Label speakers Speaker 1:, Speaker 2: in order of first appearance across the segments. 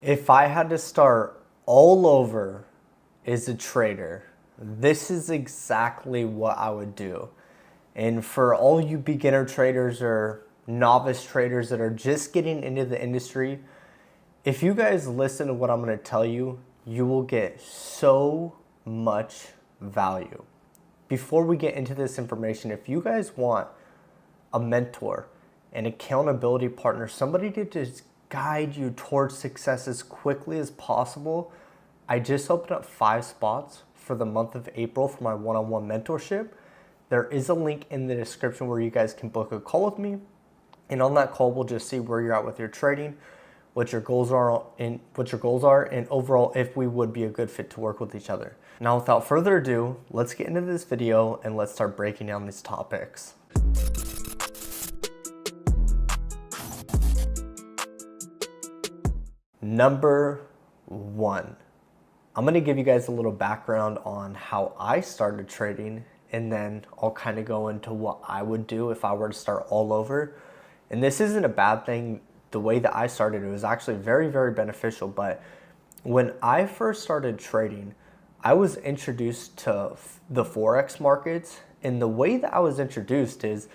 Speaker 1: If I had to start all over as a trader, this is exactly what I would do. And for all you beginner traders or novice traders that are just getting into the industry, if you guys listen to what I'm going to tell you, you will get so much value. Before we get into this information, if you guys want a mentor, an accountability partner, somebody to just guide you towards success as quickly as possible, I just opened up 5 spots for the month of April for my one-on-one mentorship. There is a link in the description where you guys can book a call with me. And on that call, we'll just see where you're at with your trading, what your goals are, and overall if we would be a good fit to work with each other. Now, without further ado, let's get into this video and let's start breaking down these topics. Number 1, I'm going to give you guys a little background on how I started trading, and then I'll kind of go into what I would do if I were to start all over. And this isn't a bad thing. The way that I started, it was actually very, very beneficial. But when I first started trading, I was introduced to the forex markets, and the way that I was introduced is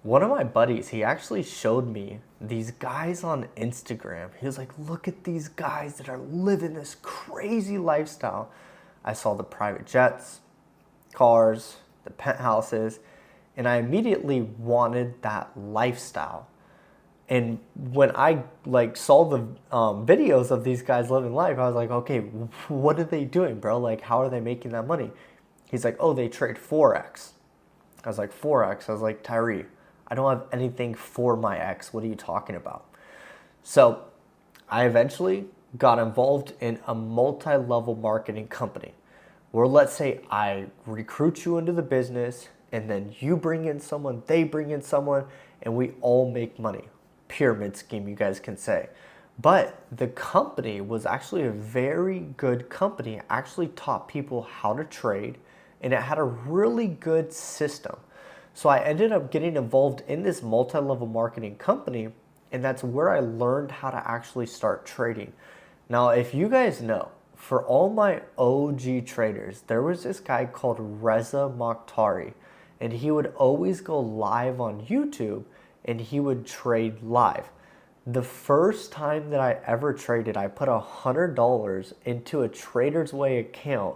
Speaker 1: one of my buddies, he actually showed me these guys on Instagram. He was like, look at these guys that are living this crazy lifestyle. I saw the private jets, cars, the penthouses, and I immediately wanted that lifestyle. And when I saw the videos of these guys living life, I was like, okay, what are they doing, bro? Like, how are they making that money? He's like, oh, they trade forex. I was like, forex? I was like, Tyree, I don't have anything for my ex. What are you talking about? So I eventually got involved in a multi-level marketing company where, let's say, I recruit you into the business, and then you bring in someone, they bring in someone, and we all make money. Pyramid scheme, you guys can say. But the company was actually a very good company. It actually taught people how to trade, and it had a really good system. So I ended up getting involved in this multi-level marketing company, and that's where I learned how to actually start trading. Now, if you guys know, for all my OG traders, there was this guy called Reza Makhtari, and he would always go live on YouTube, and he would trade live. The first time that I ever traded, I put $100 into a Trader's Way account.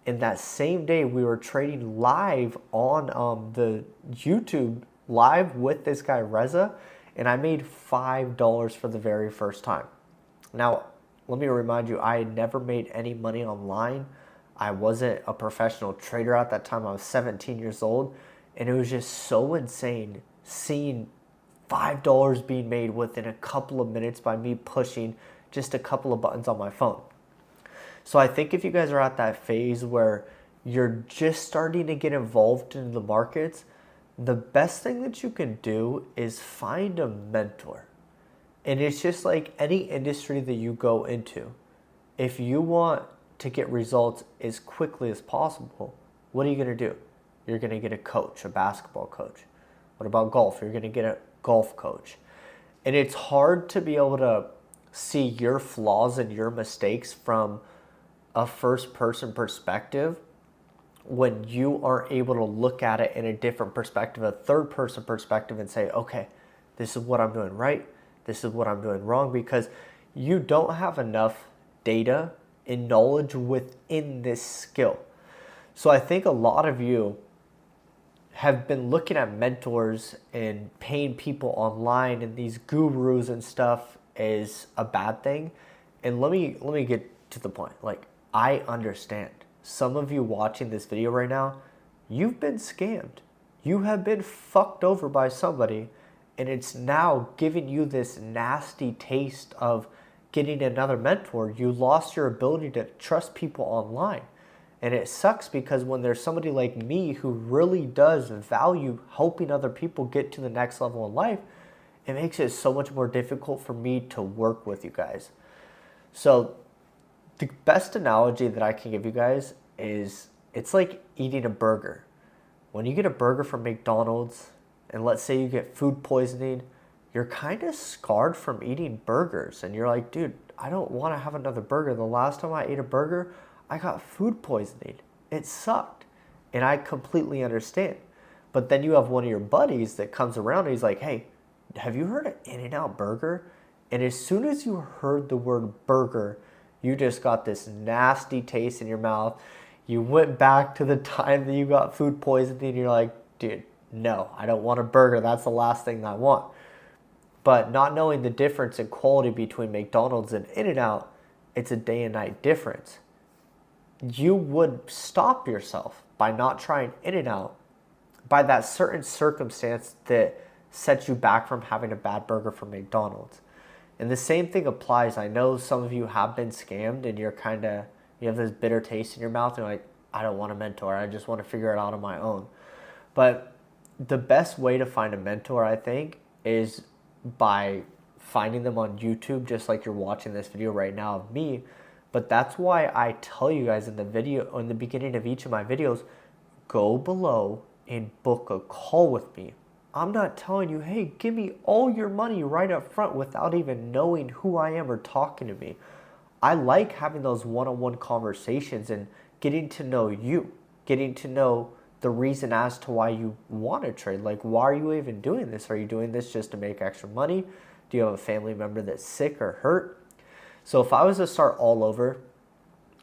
Speaker 1: And that same day, we were trading live on the YouTube live with this guy Reza, and I made $5 for the very first time. Now, let me remind you, I had never made any money online. I wasn't a professional trader at that time. I was 17 years old, and it was just so insane seeing $5 being made within a couple of minutes by me pushing just a couple of buttons on my phone. So I think if you guys are at that phase where you're just starting to get involved in the markets, the best thing that you can do is find a mentor. And it's just like any industry that you go into. If you want to get results as quickly as possible, what are you going to do? You're going to get a coach, a basketball coach. What about golf? You're going to get a golf coach. And it's hard to be able to see your flaws and your mistakes from a first-person perspective when you aren't able to look at it in a different perspective, a third-person perspective, and say, okay, this is what I'm doing right, this is what I'm doing wrong, because you don't have enough data and knowledge within this skill. So I think a lot of you have been looking at mentors and paying people online and these gurus and stuff is a bad thing. And let me get to the point. Like, I understand. Some of you watching this video right now, you've been scammed. You have been fucked over by somebody, and it's now giving you this nasty taste of getting another mentor. You lost your ability to trust people online. And it sucks because when there's somebody like me who really does value helping other people get to the next level in life, it makes it so much more difficult for me to work with you guys. So the best analogy that I can give you guys is it's like eating a burger. When you get a burger from McDonald's, and let's say you get food poisoning, you're kind of scarred from eating burgers. And you're like, dude, I don't want to have another burger. The last time I ate a burger, I got food poisoning. It sucked. And I completely understand. But then you have one of your buddies that comes around and he's like, hey, have you heard of In-N-Out Burger? And as soon as you heard the word burger, you just got this nasty taste in your mouth. You went back to the time that you got food poisoning and you're like, dude, no, I don't want a burger. That's the last thing I want. But not knowing the difference in quality between McDonald's and In-N-Out, it's a day and night difference. You would stop yourself by not trying In-N-Out by that certain circumstance that sets you back from having a bad burger from McDonald's. And the same thing applies. I know some of you have been scammed and you have this bitter taste in your mouth and you're like, I don't want a mentor. I just want to figure it out on my own. But the best way to find a mentor, I think, is by finding them on YouTube, just like you're watching this video right now of me. But that's why I tell you guys in the beginning of each of my videos, go below and book a call with me. I'm not telling you, hey, give me all your money right up front without even knowing who I am or talking to me. I like having those one-on-one conversations and getting to know you, getting to know the reason as to why you want to trade. Like, why are you even doing this? Are you doing this just to make extra money? Do you have a family member that's sick or hurt? So if I was to start all over,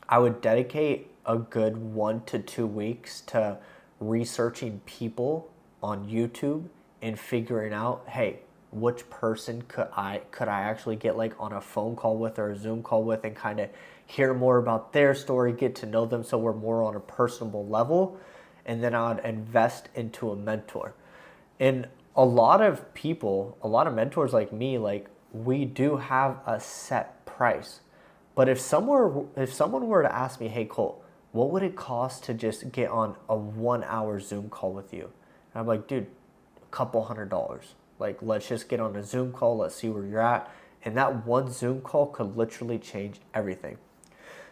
Speaker 1: I would dedicate a good 1 to 2 weeks to researching people on YouTube and figuring out, hey, which person could I actually get like on a phone call with or a Zoom call with and kind of hear more about their story, get to know them so we're more on a personable level. And then I would invest into a mentor. And a lot of mentors like me, like we do have a set price. But if someone were to ask me, hey Colt, what would it cost to just get on a 1 hour Zoom call with you? And I'm like, dude, a couple $100. Like, let's just get on a Zoom call. Let's see where you're at. And that one Zoom call could literally change everything.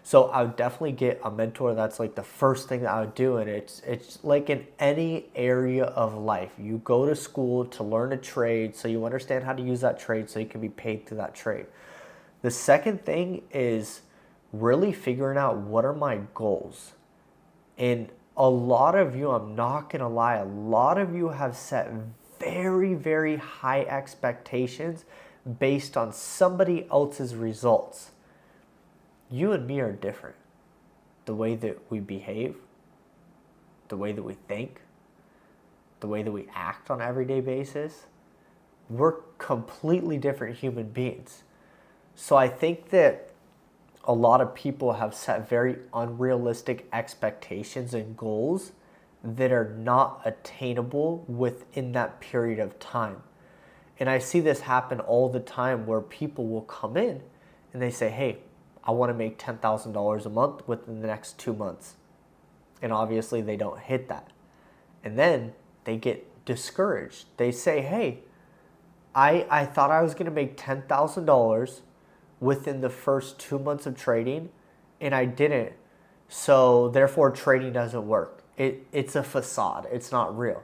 Speaker 1: So I would definitely get a mentor. That's like the first thing that I would do. And it's like in any area of life. You go to school to learn a trade so you understand how to use that trade so you can be paid through that trade. The second thing is really figuring out what are my goals. And a lot of you, I'm not going to lie, a lot of you have set very, very high expectations based on somebody else's results. You and me are different. The way that we behave, the way that we think, the way that we act on an everyday basis, we're completely different human beings. So I think that a lot of people have set very unrealistic expectations and goals that are not attainable within that period of time. And I see this happen all the time where people will come in and they say, hey, I want to make $10,000 a month within the next 2 months. And obviously they don't hit that. And then they get discouraged. They say, hey, I thought I was going to make $10,000 within the first 2 months of trading and I didn't. So therefore trading doesn't work. It's a facade. It's not real.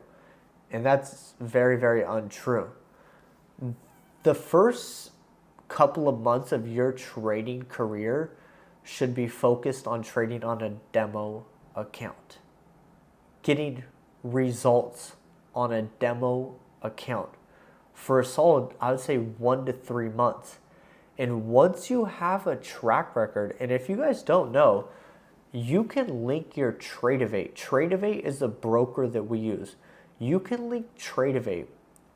Speaker 1: And that's very, very untrue. The first couple of months of your trading career should be focused on trading on a demo account. Getting results on a demo account for a solid, I would say 1 to 3 months. And once you have a track record, and if you guys don't know, you can link your Tradeovate. Tradeovate is the broker that we use. You can link Tradeovate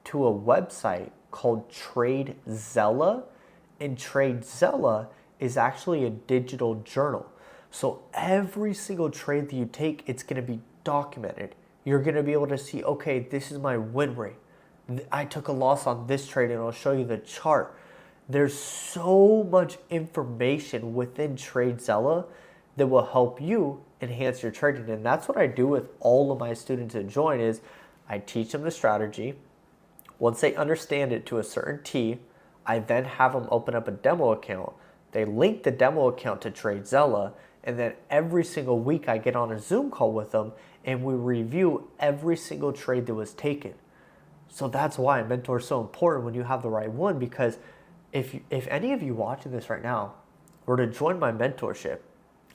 Speaker 1: to a website called TradeZella, and TradeZella is actually a digital journal. So every single trade that you take, it's going to be documented. You're going to be able to see, okay, this is my win rate. I took a loss on this trade, and I'll show you the chart. There's so much information within TradeZella that will help you enhance your trading. And that's what I do with all of my students that join is I teach them the strategy. Once they understand it to a certain T, I then have them open up a demo account. They link the demo account to TradeZella, and then every single week I get on a Zoom call with them and we review every single trade that was taken. So that's why a mentor is so important when you have the right one, because if any of you watching this right now were to join my mentorship,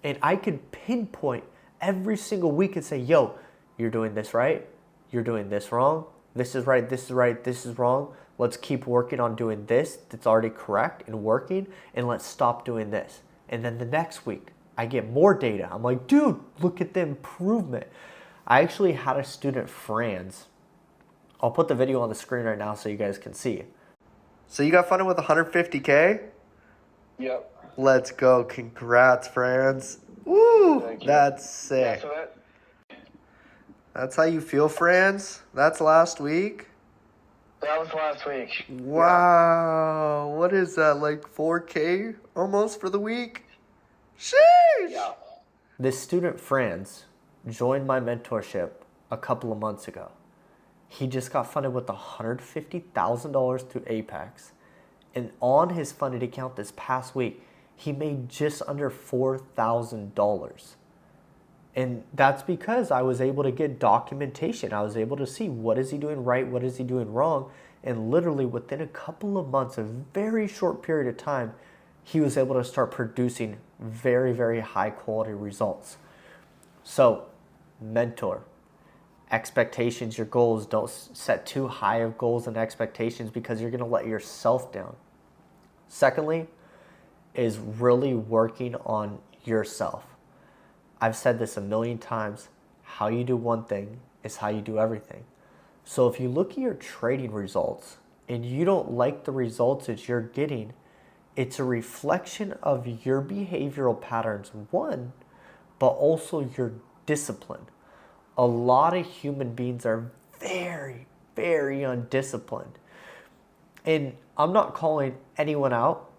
Speaker 1: and I could pinpoint every single week and say, yo, you're doing this right, you're doing this wrong, this is right, this is right, this is wrong, let's keep working on doing this that's already correct and working, and let's stop doing this. And then the next week, I get more data. I'm like, dude, look at the improvement. I actually had a student, Franz. I'll put the video on the screen right now so you guys can see. So you got funded with 150K?
Speaker 2: Yep.
Speaker 1: Let's go. Congrats, Franz. Woo! That's sick. That's how you feel, Franz? That's last week?
Speaker 2: That was last week.
Speaker 1: Wow. What is that, like 4K almost for the week? Sheesh!
Speaker 2: Yeah.
Speaker 1: This student, Franz, joined my mentorship a couple of months ago. He just got funded with $150,000 through Apex. And on his funded account this past week, he made just under $4,000. And that's because I was able to get documentation. I was able to see what is he doing right, what is he doing wrong. And literally within a couple of months, a very short period of time, he was able to start producing very, very high quality results. So, mentor. Expectations, your goals, don't set too high of goals and expectations because you're going to let yourself down. Secondly, is really working on yourself. I've said this a million times. How you do one thing is how you do everything. So if you look at your trading results and you don't like the results that you're getting, it's a reflection of your behavioral patterns, one, but also your discipline. A lot of human beings are very, very undisciplined. And I'm not calling anyone out.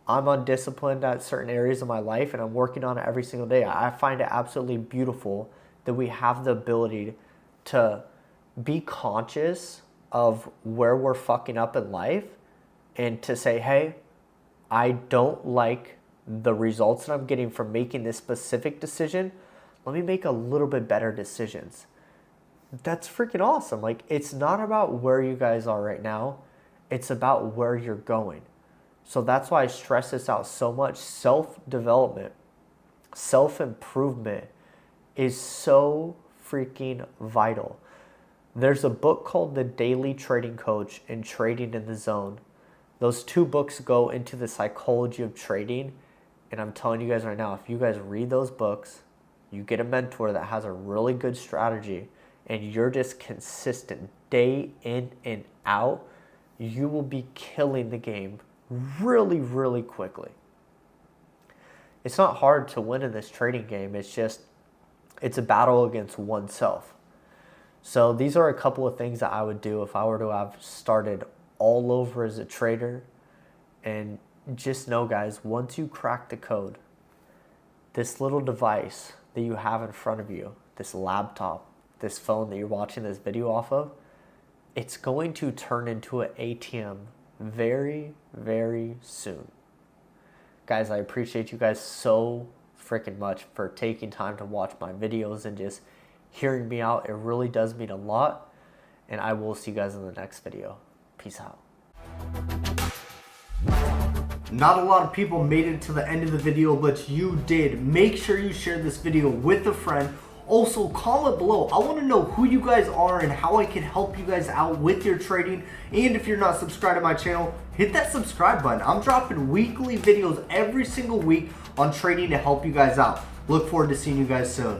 Speaker 1: I'm undisciplined at certain areas of my life and I'm working on it every single day. I find it absolutely beautiful that we have the ability to be conscious of where we're fucking up in life and to say, hey, I don't like the results that I'm getting from making this specific decision. Let me make a little bit better decisions. That's freaking awesome. Like, it's not about where you guys are right now. It's about where you're going. So that's why I stress this out so much. Self-development, self-improvement is so freaking vital. There's a book called The Daily Trading Coach and Trading in the Zone. Those two books go into the psychology of trading. And I'm telling you guys right now, if you guys read those books, you get a mentor that has a really good strategy and you're just consistent day in and out, you will be killing the game really, really quickly. It's not hard to win in this trading game. It's a battle against oneself. So these are a couple of things that I would do if I were to have started all over as a trader. And just know, guys, once you crack the code, this little device that you have in front of you, this laptop, this phone that you're watching this video off of, it's going to turn into an ATM very, very soon. Guys, I appreciate you guys so freaking much for taking time to watch my videos and just hearing me out. It really does mean a lot. And I will see you guys in the next video. Peace out. Not a lot of people made it to the end of the video, but you did. Make sure you share this video with a friend. Also, comment below. I want to know who you guys are and how I can help you guys out with your trading. And if you're not subscribed to my channel, hit that subscribe button. I'm dropping weekly videos every single week on trading to help you guys out. Look forward to seeing you guys soon.